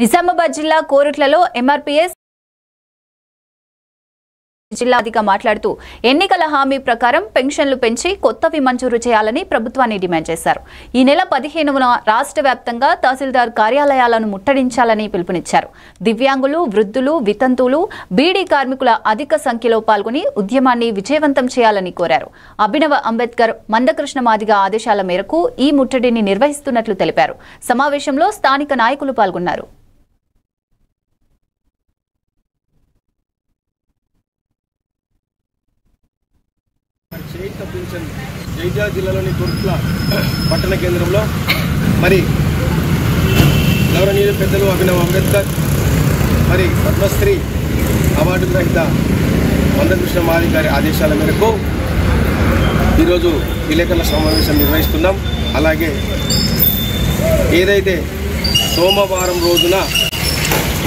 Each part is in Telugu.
నిజామాబాద్ జిల్లా కోరుట్లలో ఎంఆర్పీఎస్ జిల్లాధికారి మాట్లాడుతూ ఎన్నికల హామీ ప్రకారం పెన్షన్లు పెంచి కొత్తవి మంజూరు చేయాలని ప్రభుత్వాన్ని డిమాండ్ చేశారు. ఈ నెల 15న రాష్ట్ర వ్యాప్తంగా తహసీల్దార్ కార్యాలయాలను ముట్టడించాలని పిలుపునిచ్చారు. దివ్యాంగులు, వృద్ధులు, వితంతువులు, బీడీ కార్మికుల అధిక సంఖ్యలో పాల్గొని ఉద్యమాన్ని విజయవంతం చేయాలని కోరారు. అభినవ అంబేద్కర్, మందకృష్ణ మాదిగ ఆదేశాల మేరకు ఈ ముట్టడిని నిర్వహిస్తున్నట్లు తెలిపారు. సమావేశంలో స్థానిక నాయకులు పాల్గొన్నారు. జైత్యాల జిల్లాలోని కోరుట్ల పట్టణ కేంద్రంలో మరి గౌరవనీయులు పెద్దలు అభినవ్ అంబేద్కర్ మరి పద్మశ్రీ అవార్డు గ్రహీత మందకృష్ణ మాదిగ గారి ఆదేశాల మేరకు ఈరోజు విలేకరుల సమావేశం నిర్వహిస్తున్నాం. అలాగే ఏదైతే సోమవారం రోజున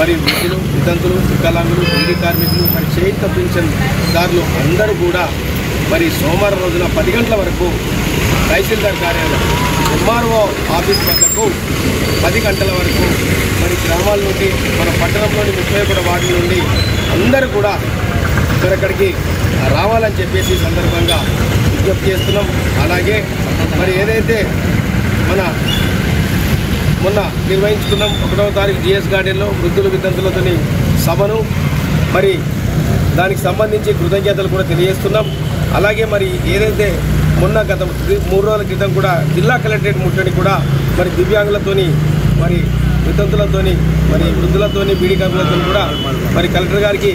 మరి వృద్ధులు, వితంతులు, వికలాంగులు, బీడీ కార్మికులు, మరి చేయుత పెన్షన్దారులు అందరూ కూడా మరి సోమవారం రోజున 10 గంటల వరకు తహసీల్దార్ కార్యాలయం ఎంఆర్ఓ ఆఫీస్ వద్దకు 10 గంటల వరకు మరి గ్రామాల నుండి మన పట్టణంలోని 31 వార్డుల నుండి అందరూ కూడా ఇక్కడికి రావాలని చెప్పేసి సందర్భంగా విజ్ఞప్తి చేస్తున్నాం. అలాగే మరి ఏదైతే మొన్న నిర్వహించుకున్నాం 1వ తారీఖు జిఎస్ గార్డెన్లో వృద్ధులు, వితంతులతో సభను మరి దానికి సంబంధించి కృతజ్ఞతలు కూడా తెలియజేస్తున్నాం. అలాగే మరి ఏదైతే మొన్న గత 3 రోజుల క్రితం కూడా జిల్లా కలెక్టరేట్ ముట్టడి కూడా మరి దివ్యాంగులతోని, మరి వితంతులతోని, మరి వృద్ధులతోని, బీడీ కార్మికులతో కూడా మరి కలెక్టర్ గారికి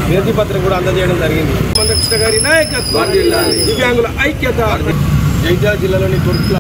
వినతి పత్రం కూడా అందజేయడం జరిగింది. మందకృష్ణ గారి నాయకత్వం, దివ్యాంగుల ఐక్యత. జైత్యాల జిల్లాలోని కోరుట్ల